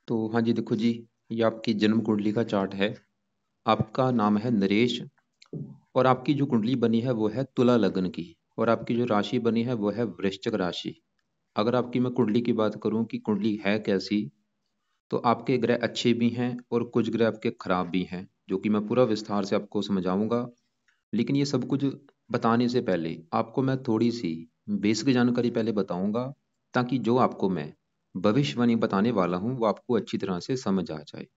तो हाँ जी, देखो जी, ये आपकी जन्म कुंडली का चार्ट है। आपका नाम है नरेश और आपकी जो कुंडली बनी है वो है तुला लग्न की। और आपकी जो राशि बनी है वो है वृश्चिक राशि। अगर आपकी मैं कुंडली की बात करूं कि कुंडली है कैसी, तो आपके ग्रह अच्छे भी हैं और कुछ ग्रह आपके खराब भी हैं, जो कि मैं पूरा विस्तार से आपको समझाऊंगा। लेकिन ये सब कुछ बताने से पहले आपको मैं थोड़ी सी बेसिक जानकारी पहले बताऊंगा, ताकि जो आपको मैं भविष्यवाणी बताने वाला हूँ वो आपको अच्छी तरह से समझ आ जाए।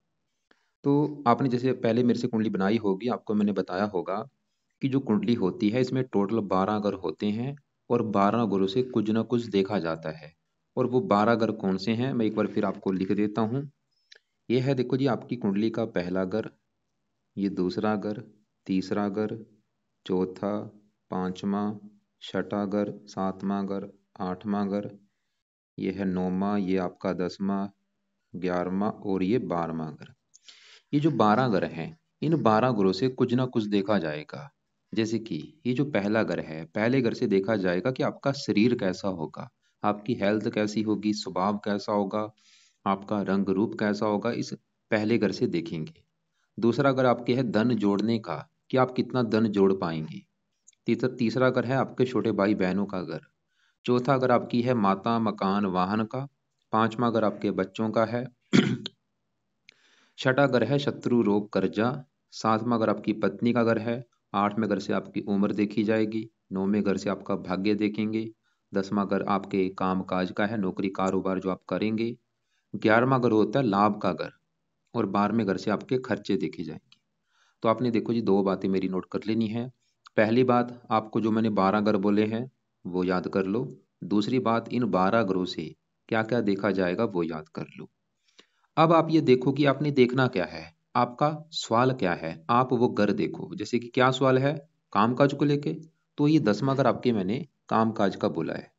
तो आपने जैसे पहले मेरे से कुंडली बनाई होगी, आपको मैंने बताया होगा कि जो कुंडली होती है इसमें टोटल 12 ग्रह होते हैं और 12 ग्रहों से कुछ ना कुछ देखा जाता है। और वो 12 ग्रह कौन से हैं मैं एक बार फिर आपको लिख देता हूँ। ये है, देखो जी, आपकी कुंडली का पहला ग्रह, ये दूसरा ग्रह, तीसरा ग्रह, चौथा, पांचवा, छठा ग्रह, सातवां ग्रह, आठवां ग्रह, ये है नौवां, ये आपका 10वां, 11वां और ये 12वां ग्रह। ये जो 12 ग्रह हैं, इन 12 ग्रहों से कुछ ना कुछ देखा जाएगा। जैसे कि ये जो पहला ग्रह है, पहले ग्रह से देखा जाएगा कि आपका शरीर कैसा होगा, आपकी हेल्थ कैसी होगी, स्वभाव कैसा होगा, आपका रंग रूप कैसा होगा, इस पहले ग्रह से देखेंगे। दूसरा ग्रह आपके है धन जोड़ने का, कि आप कितना धन जोड़ पाएंगे। तीसरा ग्रह है आपके छोटे भाई बहनों का घर। चौथा ग्रह आपकी है माता, मकान, वाहन का। पांचवा ग्रह आपके बच्चों का है। छठा घर है शत्रु, रोग, कर्जा। सातवां घर आपकी पत्नी का घर है। आठवें घर से आपकी उम्र देखी जाएगी। नौवें घर से आपका भाग्य देखेंगे। 10वां घर आपके काम काज का है, नौकरी कारोबार जो आप करेंगे। 11वां घर होता है लाभ का घर। और 12वें घर से आपके खर्चे देखे जाएंगे। तो आपने देखो जी, दो बातें मेरी नोट कर लेनी है। पहली बात, आपको जो मैंने 12 घर बोले हैं वो याद कर लो। दूसरी बात, इन 12 ग्रहों से क्या क्या देखा जाएगा वो याद कर लो। अब आप ये देखो कि आपने देखना क्या है, आपका सवाल क्या है, आप वो घर देखो। जैसे कि क्या सवाल है, कामकाज को लेके। तो ये 10वां घर आपके मैंने कामकाज का बोला है।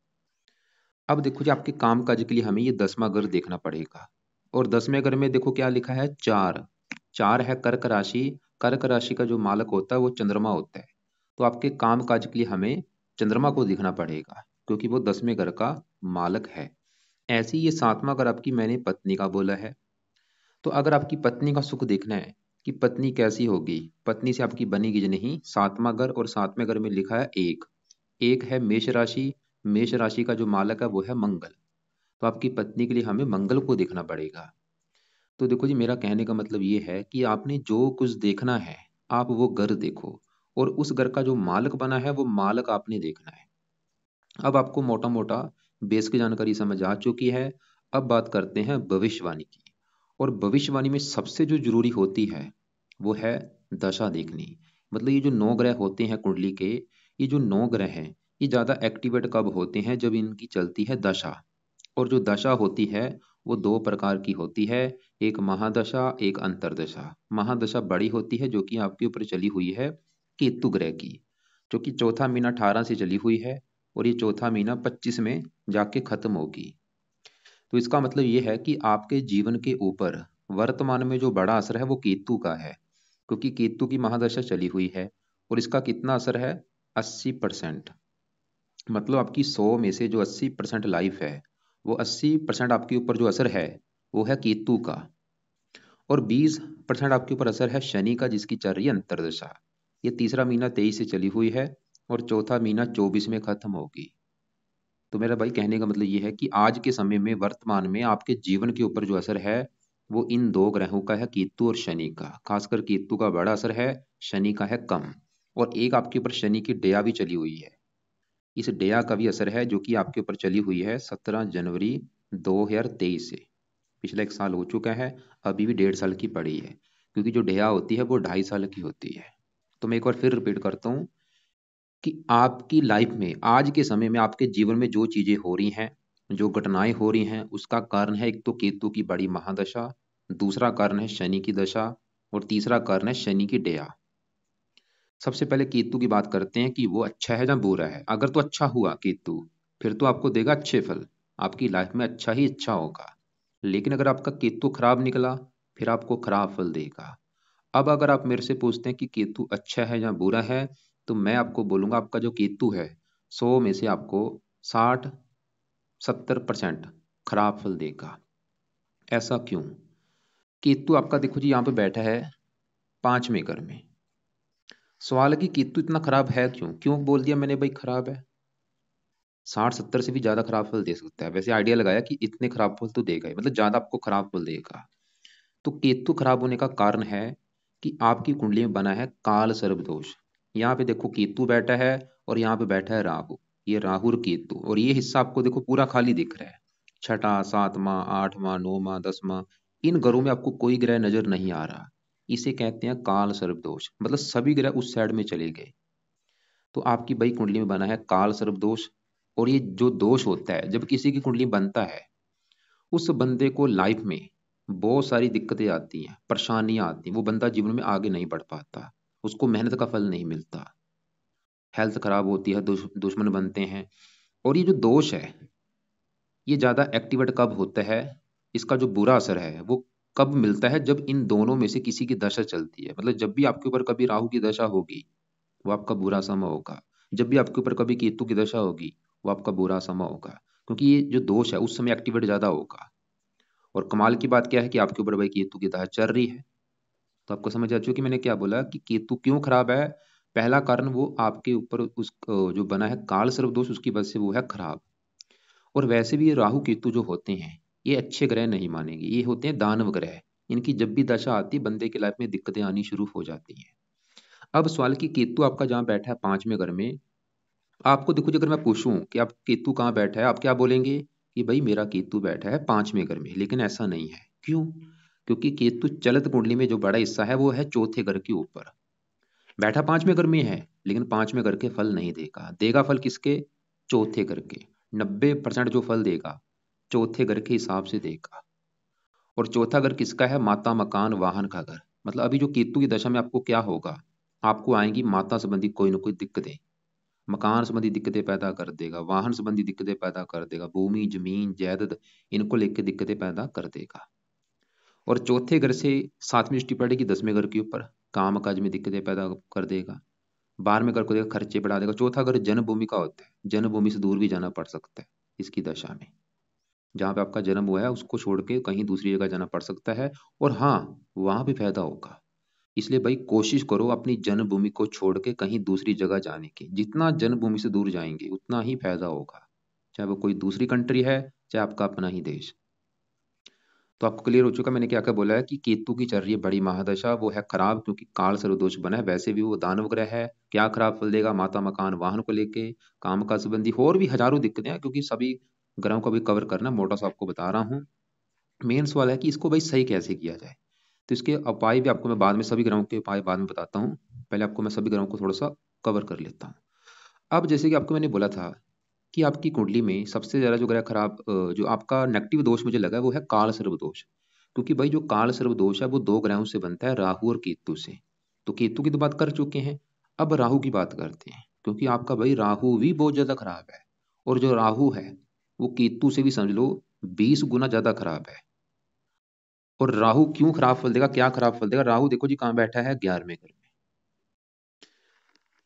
अब देखो जी, आपके कामकाज के लिए हमें ये 10वां घर देखना पड़ेगा। और 10वें घर में देखो क्या लिखा है, चार। चार है कर्क राशि। कर्क राशि का जो मालक होता है वो चंद्रमा होता है। तो आपके कामकाज के लिए हमें चंद्रमा को देखना पड़ेगा, क्योंकि वो 10वें घर का मालक है। ऐसे ही ये 7वां घर आपकी मैंने पत्नी का बोला है। तो अगर आपकी पत्नी का सुख देखना है कि पत्नी कैसी होगी, पत्नी से आपकी बनेगी या नहीं, 7वां घर, और 7वें घर में लिखा है एक। एक है मेष राशि। मेष राशि का जो मालक है वो है मंगल। तो आपकी पत्नी के लिए हमें मंगल को देखना पड़ेगा। तो देखो जी, मेरा कहने का मतलब ये है कि आपने जो कुछ देखना है, आप वो घर देखो। और उस घर का जो मालक बना है वो मालक आपने देखना है। अब आपको मोटा मोटा बेस की जानकारी समझ आ चुकी है। अब बात करते हैं भविष्यवाणी की। और भविष्यवाणी में सबसे जो जरूरी होती है वो है दशा देखनी। मतलब ये जो 9 ग्रह होते हैं कुंडली के, ये जो 9 ग्रह हैं, ये ज्यादा एक्टिवेट कब होते हैं, जब इनकी चलती है दशा। और जो दशा होती है वो दो प्रकार की होती है, एक महादशा, एक अंतरदशा। महादशा बड़ी होती है जो कि आपके ऊपर चली हुई है केतु ग्रह की, जो कि चौथा महीना 18 से चली हुई है। और ये चौथा महीना 25 में जाके खत्म होगी। तो इसका मतलब ये है कि आपके जीवन के ऊपर वर्तमान में जो बड़ा असर है वो केतु का है, क्योंकि केतु की महादशा चली हुई है। और इसका कितना असर है, 80%। मतलब आपकी 100 में से जो 80% लाइफ है, वो 80% आपके ऊपर जो असर है वो है केतु का। और 20% आपके ऊपर असर है शनि का, जिसकी चल रही है अंतरदशा। ये तीसरा महीना 23 से चली हुई है और चौथा महीना 24 में खत्म होगी। तो मेरा भाई कहने का मतलब ये है कि आज के समय में वर्तमान में आपके जीवन के ऊपर जो असर है वो इन दो ग्रहों का है, केतु और शनि का। खासकर केतु का बड़ा असर है, शनि का है कम। और एक आपके ऊपर शनि की डेया भी चली हुई है। इस डेया का भी असर है, जो कि आपके ऊपर चली हुई है 17 जनवरी 2023 से। पिछला 1 साल हो चुका है, अभी भी 1.5 साल की पड़ी है। क्योंकि जो डेया होती है वो 2.5 साल की होती है। तो मैं एक बार फिर रिपीट करता हूँ कि आपकी लाइफ में आज के समय में आपके जीवन में जो चीजें हो रही हैं, जो घटनाएं हो रही हैं, उसका कारण है एक तो केतु की बड़ी महादशा, दूसरा कारण है शनि की दशा, और तीसरा कारण है शनि की डेया। सबसे पहले केतु की बात करते हैं कि वो अच्छा है या बुरा है। अगर तो अच्छा हुआ केतु, फिर तो आपको देगा अच्छे फल, आपकी लाइफ में अच्छा ही अच्छा होगा। लेकिन अगर आपका केतु खराब निकला, फिर आपको खराब फल देगा। अब अगर आप मेरे से पूछते हैं कि केतु अच्छा है या बुरा है, तो मैं आपको बोलूंगा आपका जो केतु है 100 में से आपको 60-70% खराब फल देगा। ऐसा क्यों? केतु आपका देखो जी यहाँ पे बैठा है 5वें घर में। सवाल है कि केतु इतना खराब है क्यों? क्यों बोल दिया मैंने भाई खराब है? 60-70 से भी ज्यादा खराब फल दे सकता है। वैसे आइडिया लगाया कि इतने खराब फल तो देगा ही, मतलब ज्यादा आपको खराब फल देगा। तो केतु खराब होने का कारण है कि आपकी कुंडली में बना है काल सर्प दोष। यहाँ पे देखो केतु बैठा है और यहाँ पे बैठा है राहु। ये राहु और केतु, और ये हिस्सा आपको देखो पूरा खाली दिख रहा है। छठा, सातवां, आठवां, नौवां, 10वां, इन घरों में आपको कोई ग्रह नजर नहीं आ रहा। इसे कहते हैं काल सर्प दोष, मतलब सभी ग्रह उस साइड में चले गए। तो आपकी भाई कुंडली में बना है काल सर्प दोष। और ये जो दोष होता है जब किसी की कुंडली बनता है, उस बंदे को लाइफ में बहुत सारी दिक्कतें आती हैं, परेशानियां आती हैं, वो बंदा जीवन में आगे नहीं बढ़ पाता, उसको मेहनत का फल नहीं मिलता, हेल्थ खराब होती है, दुश्मन बनते हैं। और ये जो दोष है, ये ज्यादा एक्टिवेट कब होता है, इसका जो बुरा असर है वो कब मिलता है? जब इन दोनों में से किसी की दशा चलती है। मतलब जब भी आपके ऊपर कभी राहु की दशा होगी, वो आपका बुरा समय होगा। जब भी आपके ऊपर कभी केतु की दशा होगी, वो आपका बुरा समय होगा, क्योंकि ये जो दोष है उस समय एक्टिवेट ज्यादा होगा। और कमाल की बात क्या है कि आपके ऊपर भाई केतु की दशा चल रही है। तो आपको समझ आ चुकी कि मैंने क्या बोला कि केतु क्यों खराब है। पहला कारण वो आपके ऊपर उस जो बना है काल सर्प दोष, उसकी वजह से वो है खराब। और वैसे भी ये राहु केतु जो होते हैं, ये अच्छे ग्रह नहीं मानेंगे, ये होते हैं दानव ग्रह। इनकी जब भी दशा आती है, बंदे की लाइफ में दिक्कतें आनी शुरू हो जाती हैं। अब सवाल कि केतु आपका जहाँ बैठा है 5वें घर में, आपको देखो जी, अगर मैं पूछूं कि आप केतु कहाँ बैठा है, आप क्या बोलेंगे कि भाई मेरा केतु बैठा है 5वें घर में। लेकिन ऐसा नहीं है। क्यों? क्योंकि केतु चलत कुंडली में जो बड़ा हिस्सा है वो है चौथे घर के ऊपर। बैठा 5वें घर में है, लेकिन 5वें घर के फल नहीं देगा। देगा फल किसके? चौथे घर के। 90% जो फल देगा चौथे घर के हिसाब से देगा। और चौथा घर किसका है? माता, मकान, वाहन का घर। मतलब अभी जो केतु की दशा में आपको क्या होगा, आपको आएंगी माता संबंधी कोई ना कोई दिक्कतें, मकान संबंधी दिक्कतें पैदा कर देगा, वाहन संबंधी दिक्कतें पैदा कर देगा, भूमि, जमीन, जायदाद, इनको लेकर दिक्कतें पैदा कर देगा। और चौथे घर से 7वीं दृष्टि पड़ेगी 10वें घर के ऊपर, काम काज में दिक्कतें पैदा कर देगा। 12वें घर को देगा, खर्चे बढ़ा देगा। चौथा घर जन्मभूमि का होता है, जन्मभूमि से दूर भी जाना पड़ सकता है इसकी दशा में। जहाँ पे आपका जन्म हुआ है उसको छोड़ के कहीं दूसरी जगह जाना पड़ सकता है। और हाँ, वहां भी फायदा होगा। इसलिए भाई कोशिश करो अपनी जन्मभूमि को छोड़ के कहीं दूसरी जगह जाने की। जितना जन्मभूमि से दूर जाएंगे उतना ही फायदा होगा, चाहे वो कोई दूसरी कंट्री है, चाहे आपका अपना ही देश। तो आपको क्लियर हो चुका मैंने क्या क्या बोला है कि केतु की चल रही है बड़ी महादशा, वो है खराब क्योंकि काल सर्वदोष बना है। वैसे भी वो दानव ग्रह है, क्या खराब फल देगा? माता, मकान, वाहन को लेके, काम काज संबंधी और भी हजारों दिक्कतें हैं, क्योंकि सभी ग्रहों को भी कवर करना मोटा सा आपको बता रहा हूँ। मेन सवाल है कि इसको भाई सही कैसे किया जाए। तो इसके उपाय भी आपको मैं बाद में, सभी ग्रहों के उपाय बाद में बताता हूँ। पहले आपको मैं सभी ग्रहों को थोड़ा सा कवर कर लेता हूँ। अब जैसे कि आपको मैंने बोला था कि आपकी कुंडली में सबसे ज्यादा जो ग्रह खराब, जो आपका नेगेटिव दोष मुझे लगा है, वो है काल सर्प दोष। क्योंकि भाई जो काल सर्प दोष है वो दो ग्रहों से बनता है, राहु और केतु से। तो केतु की तो बात कर चुके हैं, अब राहु की बात करते हैं। क्योंकि आपका भाई राहु भी बहुत ज्यादा खराब है। और जो राहु है वो केतु से भी समझ लो 20 गुना ज्यादा खराब है। और राहु क्यों खराब फल देगा, क्या खराब फल देगा? राहु देखो जी कहाँ बैठा है, 11वें घर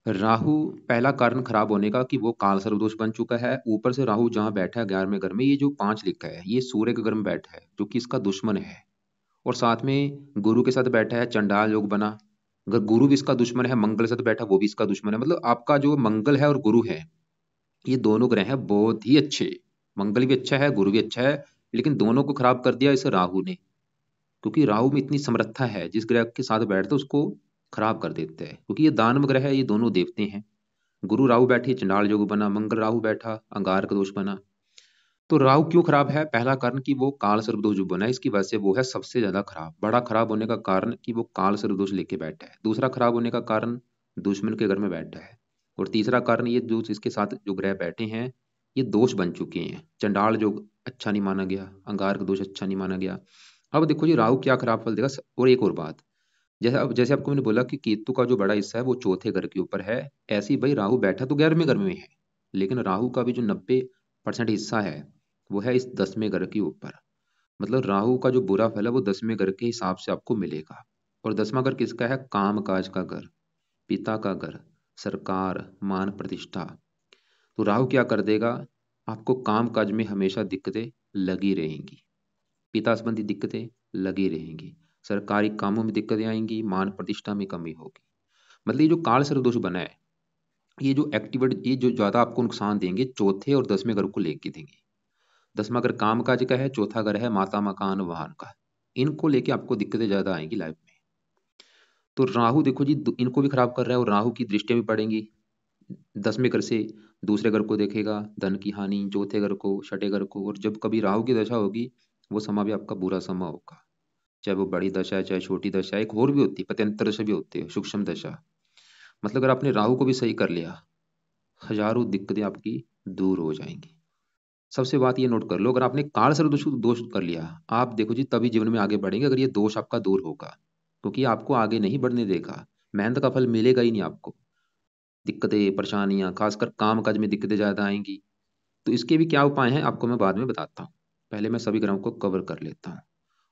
में। राहु, पहला कारण खराब होने का कि वो काल सर्वदोष बन चुका है। ऊपर से राहु जहां बैठा है 11वें घर में, ये जो 5 लिखा है ये सूर्य के घर में बैठा है जो कि इसका दुश्मन है। और साथ में गुरु के साथ बैठा है, चंडाल योग बना। अगर गुरु भी इसका दुश्मन है, मंगल के साथ बैठा वो भी इसका दुश्मन है। मतलब आपका जो मंगल है और गुरु है, ये दोनों ग्रह हैं बहुत ही अच्छे। मंगल भी अच्छा है, गुरु भी अच्छा है, लेकिन दोनों को खराब कर दिया इस राहु ने। क्योंकि राहु में इतनी समर्था है, जिस ग्रह के साथ बैठते उसको खराब कर देते हैं। क्योंकि ये दानव ग्रह है, ये दोनों देवते हैं। गुरु राहु बैठी चंडाल योग बना, मंगल राहु बैठा अंगारक दोष बना। तो राहु क्यों खराब है? पहला कारण कि वो काल सर्प दोष जो बना है इसकी वजह से वो है सबसे ज्यादा खराब। बड़ा खराब होने का कारण कि वो काल सर्प दोष लेके बैठा है। दूसरा खराब होने का कारण दुश्मन के घर में बैठा है। और तीसरा कारण ये जो इसके साथ जो ग्रह बैठे हैं, ये दोष बन चुके हैं। चंडाल योग अच्छा नहीं माना गया, अंगारक दोष अच्छा नहीं माना गया। अब देखो जी राहु क्या खराब फल देगा। और एक और बात, जैसे आपको मैंने बोला कि केतु का जो बड़ा हिस्सा है वो चौथे घर के ऊपर है, ऐसे ही भाई राहु बैठा तो 11वें घर में है, लेकिन राहु का भी जो 90% हिस्सा है वो है इस 10वें घर के ऊपर। मतलब राहु का जो बुरा फल है वो 10वें घर के हिसाब से आपको मिलेगा। और 10वां घर किसका है? काम काज का घर, पिता का घर, सरकार, मान प्रतिष्ठा। तो राहु क्या कर देगा? आपको काम काज में हमेशा दिक्कतें लगी रहेंगी। पिता संबंधी दिक्कतें लगी रहेंगी, सरकारी कामों में दिक्कतें आएंगी, मान प्रतिष्ठा में कमी होगी। मतलब ये जो काल सर्प दोष बना है, ये जो एक्टिविटी, ये जो ज्यादा आपको नुकसान देंगे चौथे और 10वें घर को लेके देंगे। 10वां घर काम काज का है, चौथा घर है माता मकान वाहन का। इनको लेके आपको दिक्कतें ज्यादा आएंगी लाइफ में। तो राहु देखो जी इनको भी खराब कर रहा है, और राहु की दृष्टियां भी पड़ेंगी। 10वें घर से दूसरे घर को देखेगा, धन की हानि, चौथे घर को, छठे घर को। और जब कभी राहु की दशा होगी, वो समय भी आपका बुरा समय होगा। चाहे वो बड़ी दशा है, चाहे छोटी दशा है, एक और भी होती है पत्यंतर दशा भी होती है, सूक्ष्म दशा। मतलब अगर आपने राहु को भी सही कर लिया, हजारों दिक्कतें आपकी दूर हो जाएंगी। सबसे बात ये नोट कर लो, अगर आपने काल सर्प दोष दोष कर लिया, आप देखो जी तभी जीवन में आगे बढ़ेंगे अगर ये दोष आपका दूर होगा। क्योंकि ये आपको आगे नहीं बढ़ने देगा, मेहनत का फल मिलेगा ही नहीं आपको। दिक्कतें परेशानियां, खासकर काम काज में दिक्कतें ज्यादा आएंगी। तो इसके भी क्या उपाय हैं आपको मैं बाद में बताता हूँ। पहले मैं सभी ग्रहों को कवर कर लेता हूँ।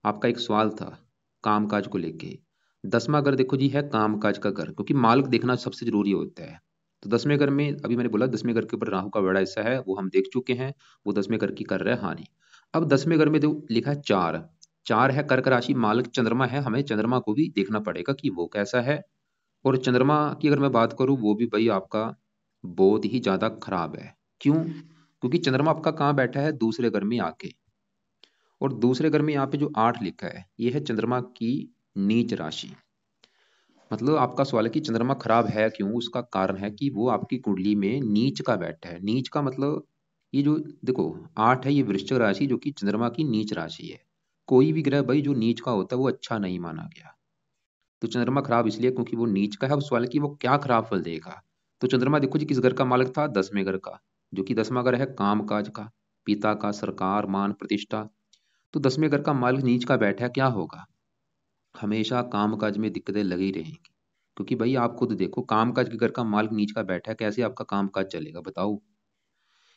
आपका एक सवाल था काम काज को लेके। 10वां घर देखो जी है काम काज का घर, क्योंकि मालिक देखना सबसे जरूरी होता है। तो 10वें घर में अभी मैंने बोला 10वें घर के ऊपर राहु का बड़ा हिस्सा है, वो हम देख चुके हैं। वो 10वें घर की कर रहा है हानि। अब 10वें घर में जो लिखा है चार, चार है कर्क राशि, मालिक चंद्रमा है, हमें चंद्रमा को भी देखना पड़ेगा कि वो कैसा है। और चंद्रमा की अगर मैं बात करूं, वो भी भाई आपका बहुत ही ज्यादा खराब है। क्यों? क्योंकि चंद्रमा आपका कहाँ बैठा है, दूसरे घर में आके। और दूसरे घर में यहाँ पे जो 8 लिखा है, ये है चंद्रमा की नीच राशि। मतलब आपका सवाल है कि चंद्रमा खराब है क्यों, उसका कारण है कि वो आपकी कुंडली में नीच का बैठा है। नीच का मतलब ये जो देखो 8 है, ये वृश्चिक राशि जो कि चंद्रमा की नीच राशि है। कोई भी ग्रह भाई जो नीच का होता है वो अच्छा नहीं माना गया। तो चंद्रमा खराब इसलिए क्योंकि वो नीच का है। अब सवाल है कि वो क्या खराब फल देगा। तो चंद्रमा देखो जी किस घर का मालिक था, 10वें घर का, जो कि 10वां घर है काम काज का, पिता का, सरकार, मान प्रतिष्ठा। तो 10वें घर का मालिक नीच का बैठा है, क्या होगा, हमेशा काम काज में दिक्कतें लगी रहेंगी। क्योंकि भाई आप खुद देखो, काम काज के घर का मालिक नीच का बैठा है, कैसे आपका काम काज चलेगा बताओ।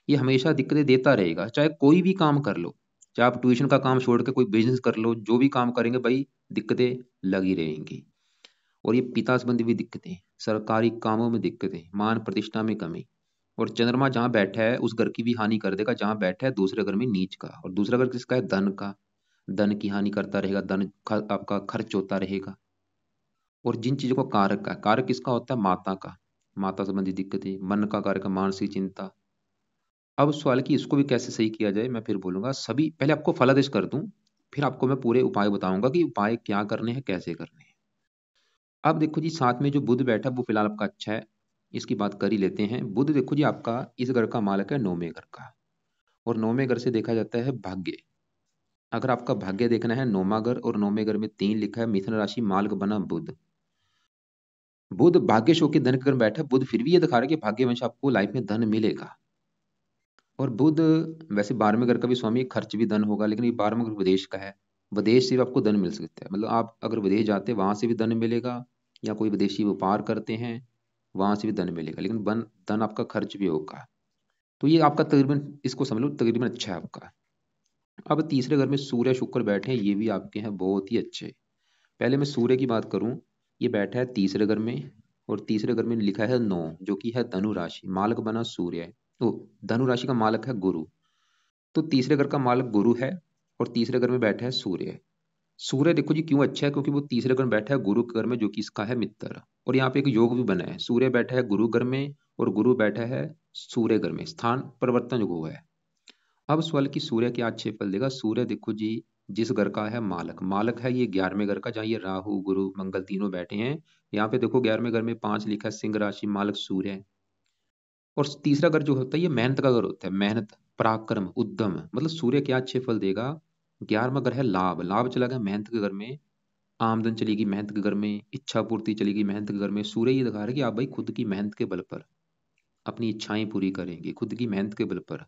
ये हमेशा दिक्कतें देता रहेगा, चाहे कोई भी काम कर लो। चाहे आप ट्यूशन का काम छोड़ के कोई बिजनेस कर लो, जो भी काम करेंगे भाई दिक्कतें लगी रहेंगी। और ये पिता संबंधी भी दिक्कतें, सरकारी कामों में दिक्कतें, मान प्रतिष्ठा में कमी। और चंद्रमा जहां बैठा है उस घर की भी हानि कर देगा, जहां बैठा है दूसरे घर में नीच का। और दूसरा घर किसका है, धन का। धन की हानि करता रहेगा, आपका खर्च होता रहेगा। और जिन चीजों को कारक का, कारक किसका होता है, माता का। माता संबंधी दिक्कतें, मन का कारक है, मानसिक चिंता। अब सवाल है कि इसको भी कैसे सही किया जाए, मैं फिर बोलूंगा। सभी पहले आपको फलादेश कर दूं, फिर आपको मैं पूरे उपाय बताऊंगा कि उपाय क्या करने हैं, कैसे करने हैं। अब देखो जी साथ में जो बुध बैठा है वो फिलहाल आपका अच्छा है, इसकी बात कर ही लेते हैं। बुध देखो जी आपका इस घर का मालक है, 9वें घर का। और 9वें घर से देखा जाता है भाग्य। अगर आपका भाग्य देखना है, 9वां घर और 9वें घर में 3 लिखा है, मिथुन राशि, मालक बना बुध। बुध भाग्य शो के धन के घर में बैठा है। बुध फिर भी ये दिखा रहा है कि भाग्य वंश आपको लाइफ में धन मिलेगा। और बुध वैसे 12वें घर का भी स्वामी, खर्च भी धन होगा, लेकिन ये 12वां घर विदेश का है। विदेश से भी आपको धन मिल सकता है। मतलब आप अगर विदेश जाते हैं वहां से भी धन मिलेगा, या कोई विदेशी व्यापार करते हैं वहां से भी धन मिलेगा, लेकिन धन आपका खर्च भी होगा। तो ये आपका तकरीबन, इसको समझ लो तकरीबन अच्छा है आपका। अब तीसरे घर में सूर्य शुक्र बैठे हैं, ये भी आपके हैं बहुत ही अच्छे। पहले मैं सूर्य की बात करूं, ये बैठा है तीसरे घर में। और तीसरे घर में लिखा है 9, जो कि है धनु राशि, मालक बना सूर्य। तो धनु राशि का मालक है गुरु। तो तीसरे घर का मालक गुरु है, और तीसरे घर में बैठा है सूर्य। सूर्य देखो जी क्यों अच्छा है, क्योंकि वो तीसरे घर में बैठा है गुरु के घर में, जो कि इसका है मित्र। और यहाँ पे एक योग भी बना है, सूर्य बैठा है गुरु घर में और गुरु बैठा है सूर्य घर में, स्थान परिवर्तन जो हुआ है। अब सवाल की सूर्य क्या अच्छे फल देगा। सूर्य देखो जी जिस घर का है मालक, मालक है ये 11वें घर का, जहाँ ये राहु गुरु मंगल तीनों बैठे हैं। यहाँ पे देखो 11वें घर में 5 लिखा है, सिंह राशि, मालक सूर्य है। और तीसरा घर जो होता है ये मेहनत का घर होता है, मेहनत, पराक्रम, उद्यम। मतलब सूर्य क्या अच्छे फल देगा। 11वां घर है लाभ, लाभ चला गया मेहनत के घर में। आमदन चलेगी मेहनत के घर में, इच्छा पूर्ति चलेगी मेहनत के घर में। सूर्य ये दिखा रहा है कि आप भाई खुद की मेहनत के बल पर अपनी इच्छाएं पूरी करेंगे, खुद की मेहनत के बल पर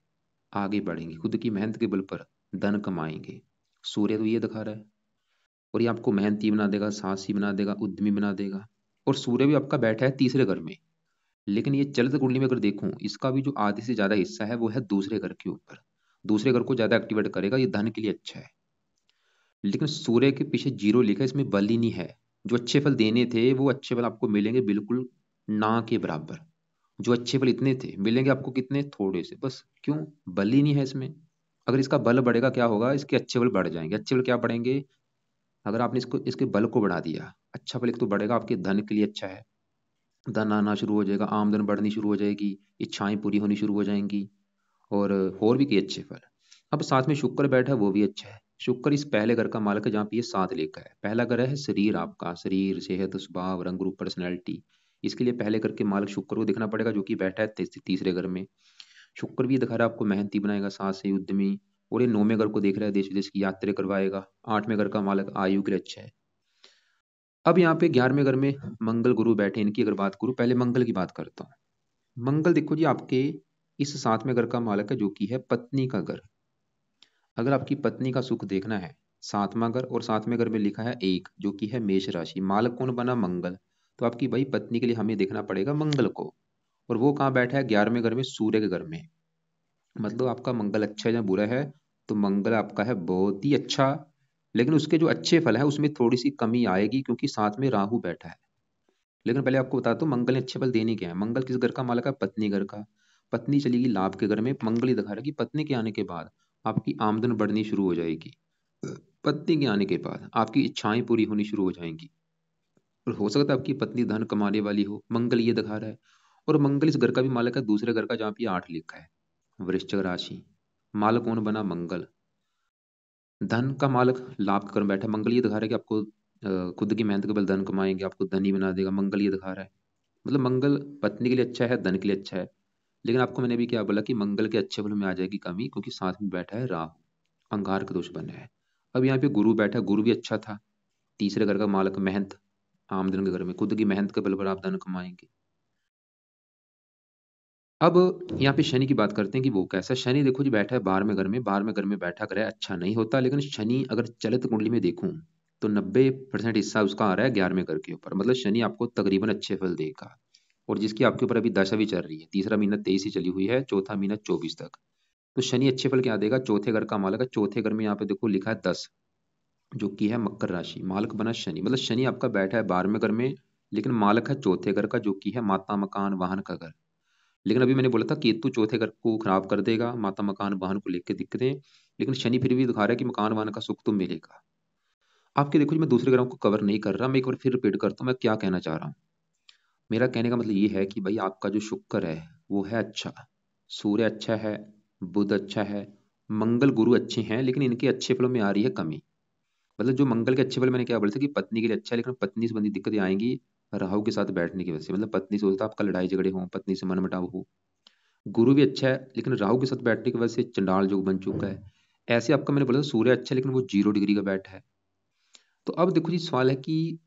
आगे बढ़ेंगे, खुद की मेहनत के बल पर धन कमाएंगे। सूर्य तो ये दिखा रहा है। और ये आपको मेहनती बना देगा, साहसी बना देगा, उद्यमी बना देगा। और सूर्य भी आपका बैठा है तीसरे घर में। लेकिन ये चलित कुंडली में अगर देखूं, इसका भी जो आधे से ज्यादा हिस्सा है वो है दूसरे घर के ऊपर। दूसरे घर को ज्यादा एक्टिवेट करेगा, ये धन के लिए अच्छा है। लेकिन सूर्य के पीछे जीरो लिखा है, इसमें बल ही नहीं है। जो अच्छे फल देने थे वो अच्छे फल आपको मिलेंगे बिल्कुल ना के बराबर। जो अच्छे फल इतने थे मिलेंगे आपको कितने, थोड़े से बस। क्यों? बल ही नहीं है इसमें। अगर इसका बल बढ़ेगा क्या होगा, इसके अच्छे बल बढ़ जाएंगे। अच्छे बल क्या बढ़ेंगे, अगर आपने इसको इसके बल को बढ़ा दिया, अच्छा बल एक तो बढ़ेगा, आपके धन के लिए अच्छा है, धन आना शुरू हो जाएगा, आमदन बढ़नी शुरू हो जाएगी, इच्छाएं पूरी होनी शुरू हो जाएंगी, और भी कई अच्छे फल। अब साथ में शुक्र बैठा है, वो भी अच्छा है। शुक्र इस पहले घर का मालिक है जहाँ पे ये 7 लेखा है। पहला घर है शरीर, आपका शरीर, सेहत, स्वभाव, रंग रूप, पर्सनैलिटी। इसके लिए पहले घर के मालिक शुक्र को देखना पड़ेगा, जो कि बैठा है तीसरे घर में। शुक्र भी दिखा रहा है आपको मेहनती बनाएगा, साथ से उद्यमी। और ये 9वें घर को देख रहा है, देश विदेश की यात्रा करवाएगा। 8वें घर का मालिक आयु के लिए अच्छा है। अब यहाँ पे 11वें घर में मंगल गुरु बैठे, इनकी अगर बात करूँ, पहले मंगल की बात करता हूँ। मंगल देखो जी, आपके इस 7वें घर का मालिक है, जो कि है पत्नी का घर। अगर आपकी पत्नी का सुख देखना है, 7वां घर, और 7वें घर में लिखा है 1, जो कि है मेष राशि, मालक कौन बना, मंगल। तो आपकी भाई पत्नी के लिए हमें देखना पड़ेगा मंगल को। और वो कहाँ बैठा है, 11वें घर में, सूर्य के घर में। मतलब आपका मंगल अच्छा है या बुरा है, तो मंगल आपका है बहुत ही अच्छा। लेकिन उसके जो अच्छे फल है उसमें थोड़ी सी कमी आएगी, क्योंकि साथ में राहु बैठा है। लेकिन पहले आपको बता दो मंगल ने अच्छे फल देने क्या है। मंगल किस घर का मालक है, पत्नी घर का। पत्नी चलेगी लाभ के घर में। मंगल ही दिखा रहा है कि पत्नी के आने के बाद आपकी आमदन बढ़नी शुरू हो जाएगी। पत्नी के आने के बाद आपकी इच्छाएं पूरी होनी शुरू हो जाएंगी, और हो सकता है आपकी पत्नी धन कमाने वाली हो, मंगल ये दिखा रहा है। और मंगल इस घर का भी मालक है, दूसरे घर का, जहाँ पे 8 लिखा है, वृश्चिक राशि। मालक कौन बना, मंगल। धन का मालक लाभ कर बैठा है। मंगल ये दिखा रहा है कि आपको खुद की मेहनत के बल धन कमाएंगे, आपको धनी बना देगा, मंगल ये दिखा रहा है। मतलब मंगल पत्नी के लिए अच्छा है, धन के लिए अच्छा है। लेकिन आपको मैंने भी क्या बोला कि मंगल के अच्छे फल में आ जाएगी कमी, क्योंकि साथ में बैठा है राहु, अंगार का दोष बना है। अब यहाँ पे गुरु बैठा है, गुरु भी अच्छा था, तीसरे घर का मालक, मेहनत, आमदन के घर में, खुद की मेहनत के बल पर आप धन कमाएंगे। अब यहाँ पे शनि की बात करते हैं कि वो कैसा। शनि देखो जी बैठा है 12वें घर में। 12वें घर में बैठा ग्रह अच्छा नहीं होता, लेकिन शनि अगर चलित कुंडली में देखूं तो 90% हिस्सा उसका आ रहा है 11वें घर के ऊपर। मतलब शनि आपको तकरीबन अच्छे फल देगा। और जिसकी आपके ऊपर अभी दशा भी चल रही है, तीसरा महीना 23 ही चली हुई है, चौथा महीना 24 तक। तो शनि अच्छे फल क्या देगा, चौथे घर का मालक है। चौथे घर में यहाँ पे देखो लिखा है 10, जो कि है मकर राशि, मालक बना शनि। मतलब शनि आपका बैठा है 12वें घर में, लेकिन मालक है चौथे घर का, जो कि है माता, मकान, वाहन का घर। लेकिन अभी मैंने बोला था केतु चौथे घर को खराब कर देगा, माता, मकान, वाहन को लेकर दिक्कतें। लेकिन शनि फिर भी दिखा रहा है कि मकान, वाहन का सुख तो मिलेगा आपके। देखो जी, मैं दूसरे ग्रहों को कवर नहीं कर रहा, मैं एक बार फिर रिपीट करता हूँ मैं क्या कहना चाह रहा हूँ। मेरा कहने का मतलब ये है कि भाई आपका जो शुक्र है वो है अच्छा, सूर्य अच्छा है, बुध अच्छा है, मंगल गुरु अच्छे हैं, लेकिन इनके अच्छे फलों में आ रही है कमी। मतलब जो मंगल के अच्छे फल, मैंने क्या बोले थे कि पत्नी के लिए अच्छा है, लेकिन पत्नी से बंदी दिक्कतें आएंगी राहु के साथ बैठने की वजह से। मतलब पत्नी से होता है आपका लड़ाई झगड़े हो, पत्नी से मनमुटाव हो। गुरु भी अच्छा है, लेकिन राहु के साथ बैठने की वजह से चंडाल योग बन चुका है। ऐसे आपका मैंने बोला था सूर्य अच्छा है, लेकिन वो 0 डिग्री का बैठा है। तो अब देखो जी, सवाल है कि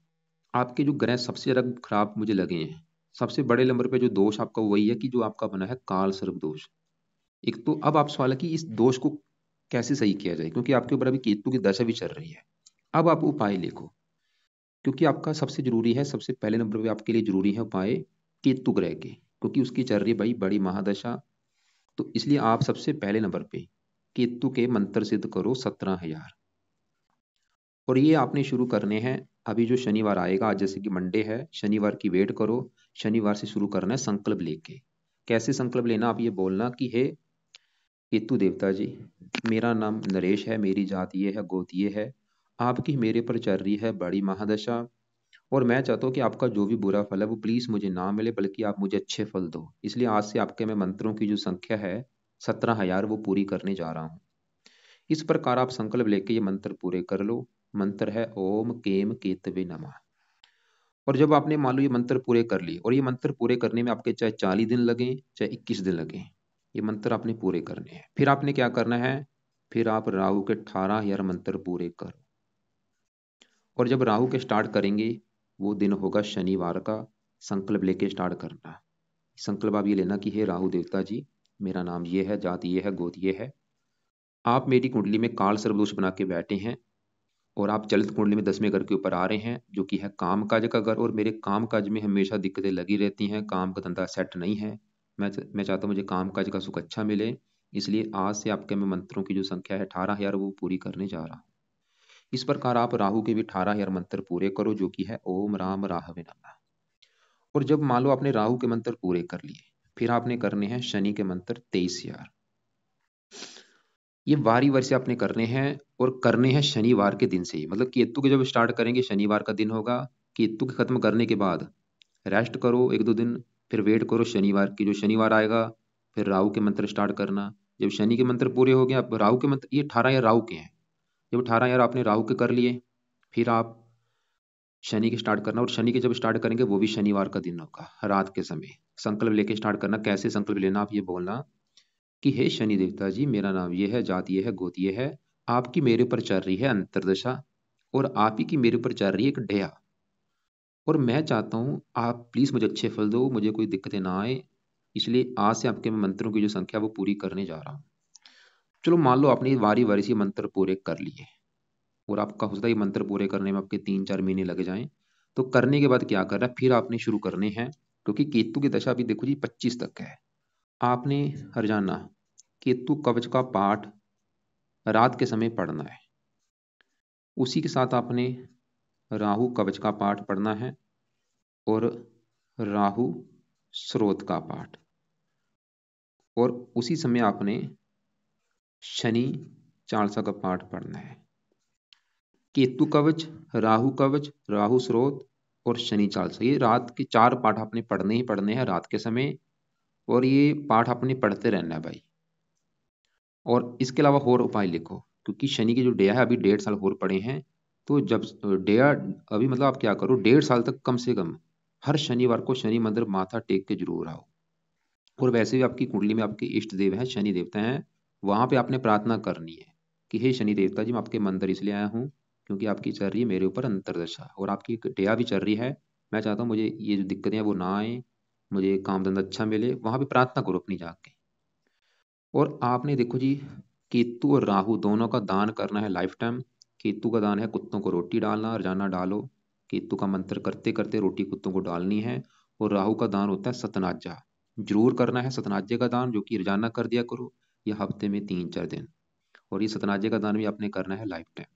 आपके जो ग्रह सबसे ज्यादा खराब मुझे लगे हैं, सबसे बड़े नंबर पे जो दोष आपका वही है कि जो आपका बना है काल सर्प दोष। एक तो अब आप सवाल है कि इस दोष को कैसे सही किया जाए, क्योंकि आपके ऊपर अभी केतु की दशा भी चल रही है। अब आप उपाय लिखो, क्योंकि आपका सबसे जरूरी है, सबसे पहले नंबर पे आपके लिए जरूरी है उपाय केतु ग्रह के, क्योंकि उसकी चल रही है भाई बड़ी महादशा। तो इसलिए आप सबसे पहले नंबर पे केतु के मंत्र सिद्ध करो 17,000। और ये आपने शुरू करने हैं अभी जो शनिवार आएगा, आज जैसे कि मंडे है, शनिवार की वेट करो। शनिवार से शुरू करना है संकल्प लेके। कैसे संकल्प लेना, आप ये बोलना कि हे केतु देवता जी, मेरा नाम नरेश है, मेरी जात ये है, गोत ये है, आपकी मेरे पर चल रही है बड़ी महादशा, और मैं चाहता हूँ कि आपका जो भी बुरा फल है वो प्लीज मुझे ना मिले, बल्कि आप मुझे अच्छे फल दो। इसलिए आज से आपके मैं मंत्रों की जो संख्या है 17,000 वो पूरी करने जा रहा हूँ। इस प्रकार आप संकल्प लेके ये मंत्र पूरे कर लो। मंत्र है ओम केम केतवे नमः। और जब आपने मान लो ये मंत्र पूरे कर लिए, और ये मंत्र पूरे करने में आपके चाहे 40 दिन लगे चाहे 21 दिन लगे, ये मंत्र आपने पूरे करने हैं। फिर आपने क्या करना है, फिर आप राहु के 18,000 मंत्र पूरे करो। और जब राहु के स्टार्ट करेंगे, वो दिन होगा शनिवार का। संकल्प लेके स्टार्ट करना। संकल्प आप ये लेना कि हे राहु देवता जी, मेरा नाम ये है, जाति ये है, गोत्र ये है, आप मेरी कुंडली में काल सर्वदोष बना के बैठे हैं, और आप चलित कुंडली में 10वें घर के ऊपर आ रहे हैं, जो कि है काम काज का घर। और मेरे काम काज में हमेशा दिक्कतें लगी रहती हैं, काम का धंधा सेट नहीं है। मैं चाहता हूँ मुझे काम काज का सुख अच्छा मिले। इसलिए आज से आपके मैं मंत्रों की जो संख्या है 18,000 वो पूरी करने जा रहा हूँ। इस प्रकार आप राहु के भी 18,000 मंत्र पूरे करो, जो कि है ओम राम राहवे नमः। और जब मान लो आपने राहु के मंत्र पूरे कर लिए, फिर आपने करने हैं शनि के मंत्र 23,000। ये वारी वारी से आपने करने हैं और करने हैं शनिवार के दिन से ही। मतलब केतु के जब स्टार्ट करेंगे शनिवार का दिन होगा, केतु के खत्म करने के बाद रेस्ट करो एक दो दिन, फिर वेट करो शनिवार की, जो शनिवार आएगा फिर राहु के मंत्र स्टार्ट करना। जब शनि के मंत्र पूरे हो गए, अब राहु के मंत्र, ये 18 या राहु के हैं, जब 18 यार आपने राहु के कर लिए, फिर आप शनि के स्टार्ट करना। और शनि के जब स्टार्ट करेंगे वो भी शनिवार का दिन होगा रात के समय। संकल्प लेके स्टार्ट करना। कैसे संकल्प लेना, आप ये बोलना कि हे शनि देवता जी, मेरा नाम ये है, जात ये है, गोत ये है, आपकी मेरे ऊपर चल रही है अंतरदशा और आप ही की मेरे ऊपर चल रही है एक दया, और मैं चाहता हूँ आप प्लीज मुझे अच्छे फल दो, मुझे कोई दिक्कतें ना आए, इसलिए आज से आपके मंत्रों की जो संख्या वो पूरी करने जा रहा हूँ। चलो मान लो आपने वारी वारी से मंत्र पूरे कर लिए, और आपका हो सकता है ये मंत्र पूरे करने में आपके 3-4 महीने लग जाएं। तो करने के बाद क्या करना है, फिर आपने शुरू करने हैं, क्योंकि केतु की दशा भी देखो जी 25 तक है। आपने हरजाना केतु कवच का पाठ रात के समय पढ़ना है। उसी के साथ आपने राहु कवच का पाठ पढ़ना है और राहु स्रोत का पाठ, और उसी समय आपने शनि चालीसा का पाठ पढ़ना है। केतु कवच, राहु कवच, राहु स्रोत और शनि चालीसा, ये रात के 4 पाठ आपने पढ़ने ही पढ़ने हैं रात के समय, और ये पाठ आपने पढ़ते रहना है भाई। और इसके अलावा और उपाय लिखो, क्योंकि शनि की जो डेया है अभी 1.5 साल और पड़े हैं। तो जब डेया अभी, मतलब आप क्या करो, 1.5 साल तक कम से कम हर शनिवार को शनि मंदिर माथा टेक के जरूर आओ। और वैसे भी आपकी कुंडली में आपके इष्ट देव हैं, शनि देवता हैं, वहां पे आपने प्रार्थना करनी है कि हे शनि देवता जी, मैं आपके मंदिर इसलिए आया हूँ क्योंकि आपकी चल रही है मेरे ऊपर अंतरदशा और आपकी एक दया भी चल रही है। मैं चाहता हूँ मुझे ये जो दिक्कतें हैं वो ना आए, मुझे काम धंधा अच्छा मिले। वहां पे प्रार्थना करो अपनी जाके। और आपने देखो जी, केतु और राहु दोनों का दान करना है लाइफ टाइम। केतु का दान है कुत्तों को रोटी डालना, रोजाना डालो। केतु का मंत्र करते करते रोटी कुत्तों को डालनी है। और राहु का दान होता है सतनाजा, जरूर करना है सतनाजे का दान, जो कि रोजाना कर दिया करो या हफ्ते में 3-4 दिन। और ये सतनाजे का दान भी आपने करना है लाइफ टाइम।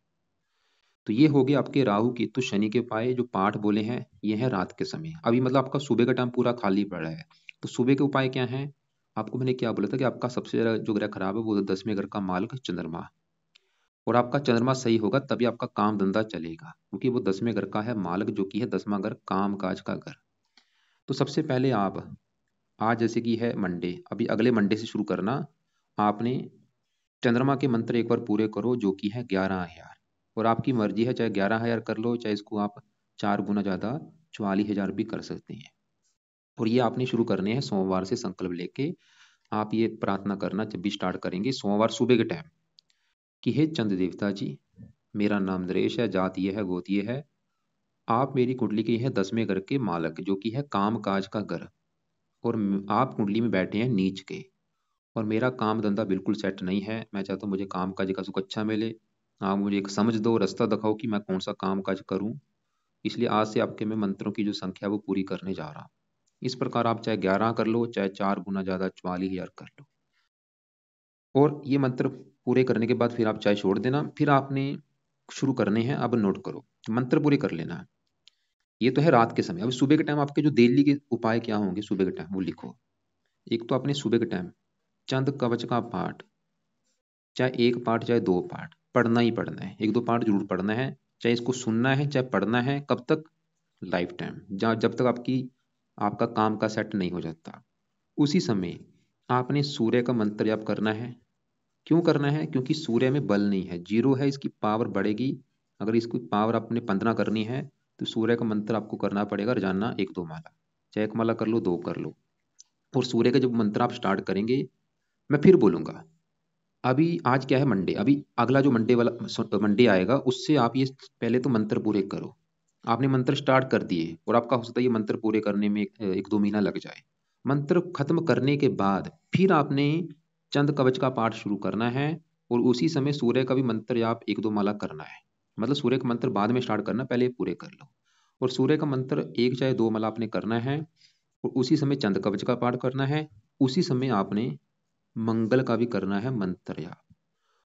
तो ये हो गया आपके राहु केतु शनि के उपाय। जो पाठ बोले हैं ये है रात के समय। अभी मतलब आपका सुबह का टाइम पूरा खाली पड़ा है, तो सुबह के उपाय क्या है। आपको मैंने क्या बोला था कि आपका सबसे ज्यादा जो ग्रह खराब है वो 10वें घर का मालक चंद्रमा, और आपका चंद्रमा सही होगा तभी आपका काम धंधा चलेगा, क्योंकि वो 10वें घर का है मालक, जो कि है 10वां घर काम काज का घर। तो सबसे पहले आप आज जैसे कि है मंडे, अभी अगले मंडे से शुरू करना। आपने चंद्रमा के मंत्र एक बार पूरे करो, जो कि है 11,000। और आपकी मर्जी है, चाहे 11,000 कर लो, चाहे इसको आप 4 गुना ज्यादा 44,000 भी कर सकते हैं। और ये आपने शुरू करने हैं सोमवार से संकल्प लेके। आप ये प्रार्थना करना जब भी स्टार्ट करेंगे सोमवार सुबह के टाइम, कि हे चंद्र देवता जी, मेरा नाम नरेश है, जात ये है, गोत ये है, आप मेरी कुंडली के है 10वें घर के मालक, जो कि है काम काज का घर। और आप कुंडली में बैठे हैं नीच के, और मेरा काम धंधा बिल्कुल सेट नहीं है। मैं चाहता हूँ मुझे काम काज का सुख अच्छा मिले। आप मुझे एक समझ दो, रास्ता दिखाओ कि मैं कौन सा काम काज करूँ। इसलिए आज से आपके मैं मंत्रों की जो संख्या है वो पूरी करने जा रहा हूँ। इस प्रकार आप चाहे 11 कर लो, चाहे 4 गुना ज्यादा 44,000 कर लो। और ये मंत्र पूरे करने के बाद फिर आप चाहे छोड़ देना। फिर आपने शुरू करने हैं, अब नोट करो, मंत्र पूरे कर लेना है। ये तो है रात के समय। अब सुबह के टाइम आपके जो डेली के उपाय क्या होंगे सुबह के टाइम वो लिखो। एक तो आपने सुबह के टाइम चंद कवच का पाठ, चाहे एक पाठ चाहे 2 पाठ पढ़ना ही पढ़ना है, 1-2 पाठ जरूर पढ़ना है। चाहे इसको सुनना है चाहे पढ़ना है, कब तक, लाइफ टाइम, जब तक आपका काम का सेट नहीं हो जाता। उसी समय आपने सूर्य का मंत्र जाप करना है। क्यों करना है, क्योंकि सूर्य में बल नहीं है, जीरो है, इसकी पावर बढ़ेगी। अगर इसकी पावर आपने 15 करनी है तो सूर्य का मंत्र आपको करना पड़ेगा रोजाना 1-2 माला, चाहे 1 माला कर लो, 2 कर लो। और सूर्य का जब मंत्र आप स्टार्ट करेंगे, मैं फिर बोलूंगा। अभी आज क्या है, मंडे, अभी अगला जो मंडे आएगा उससे आप ये पहले तो मंत्र पूरे करो। आपने मंत्र स्टार्ट कर दिए और आपका हो सकता है ये मंत्र पूरे करने में 1-2 महीना लग जाए। मंत्र खत्म करने के बाद फिर आपने चंद कवच का पाठ शुरू करना है, और उसी समय सूर्य का भी मंत्र आप 1-2 माला करना है। मतलब सूर्य का मंत्र बाद में स्टार्ट करना, पहले ये पूरे कर लो। और सूर्य का मंत्र एक चाहे 2 माला आपने करना है, और उसी समय चंद कवच का पाठ करना है। उसी समय आपने मंगल का भी करना है मंत्र जाप,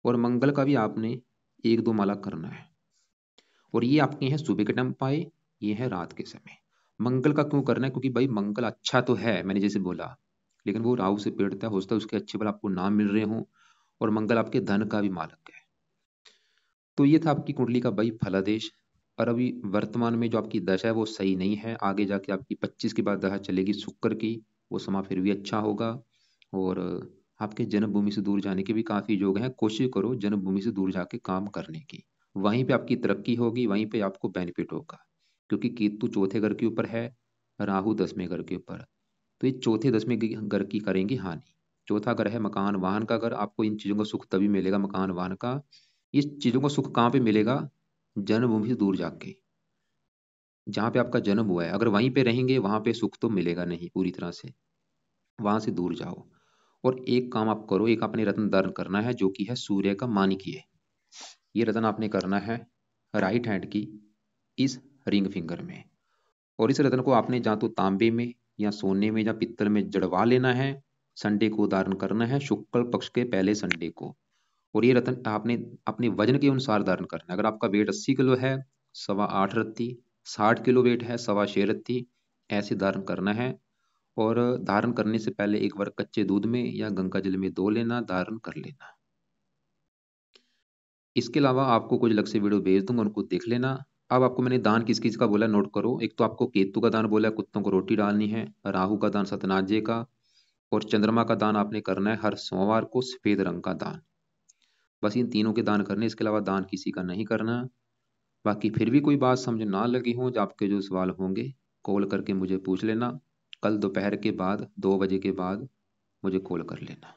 और मंगल का भी आपने 1-2 माला करना है। और ये आपके हैं सुबह के टाइम पाए, ये है रात के समय। मंगल का क्यों करना है, क्योंकि भाई मंगल अच्छा तो है मैंने जैसे बोला, लेकिन वो राहु से पीड़ित है, हो सकता है उसके अच्छे फल आपको ना मिल रहे हों। और मंगल आपके धन का भी मालक है। तो ये था आपकी कुंडली का भाई फलादेश। और अभी वर्तमान में जो आपकी दशा है वो सही नहीं है, आगे जाके आपकी 25 के बाद दशा चलेगी शुक्र की, वो समा फिर भी अच्छा होगा। और आपके जन्मभूमि से दूर जाने के भी काफी योग हैं, कोशिश करो जन्मभूमि से दूर जाके काम करने की, वहीं पे आपकी तरक्की होगी, वहीं पे आपको बेनिफिट होगा। क्योंकि केतु चौथे घर के ऊपर है, राहु 10वें घर के ऊपर, तो ये चौथे 10वें घर की करेंगे हानि। चौथा घर है मकान वाहन का घर, आपको इन चीजों का सुख तभी मिलेगा मकान वाहन का। इस चीजों का सुख कहाँ पे मिलेगा? जन्मभूमि से दूर जाके, जहाँ पे आपका जन्म हुआ है, अगर वहीं पे रहेंगे वहां पे सुख तो मिलेगा नहीं पूरी तरह से, वहां से दूर जाओ। और एक काम आप करो, एक आपने रत्न धारण करना है जो कि है सूर्य का मानिकीय। ये रत्न आपने करना है राइट हैंड की इस रिंग फिंगर में। और इस रत्न को आपने या तो तांबे में या सोने में या पित्तल में जड़वा लेना है। संडे को धारण करना है, शुक्ल पक्ष के पहले संडे को। और ये रत्न आपने अपने वजन के अनुसार धारण करना है। अगर आपका वेट 80 किलो है, 8.25 रत्ती, 60 किलो वेट है, 6.25 रत्ती, ऐसे धारण करना है। और धारण करने से पहले एक बार कच्चे दूध में या गंगा जल में धो लेना, धारण कर लेना। इसके अलावा आपको कुछ अलग से वीडियो भेज दूंगा, उनको देख लेना। अब आपको मैंने दान किस किस का बोला नोट करो। एक तो आपको केतु का दान बोला है, कुत्तों को रोटी डालनी है। राहु का दान सतनाजे का। और चंद्रमा का दान आपने करना है हर सोमवार को सफेद रंग का दान। बस इन तीनों के दान करने, इसके अलावा दान किसी का नहीं करना। बाकी फिर भी कोई बात समझ ना लगी हो, जो आपके जो सवाल होंगे कॉल करके मुझे पूछ लेना। कल दोपहर के बाद 2 बजे के बाद मुझे कॉल कर लेना।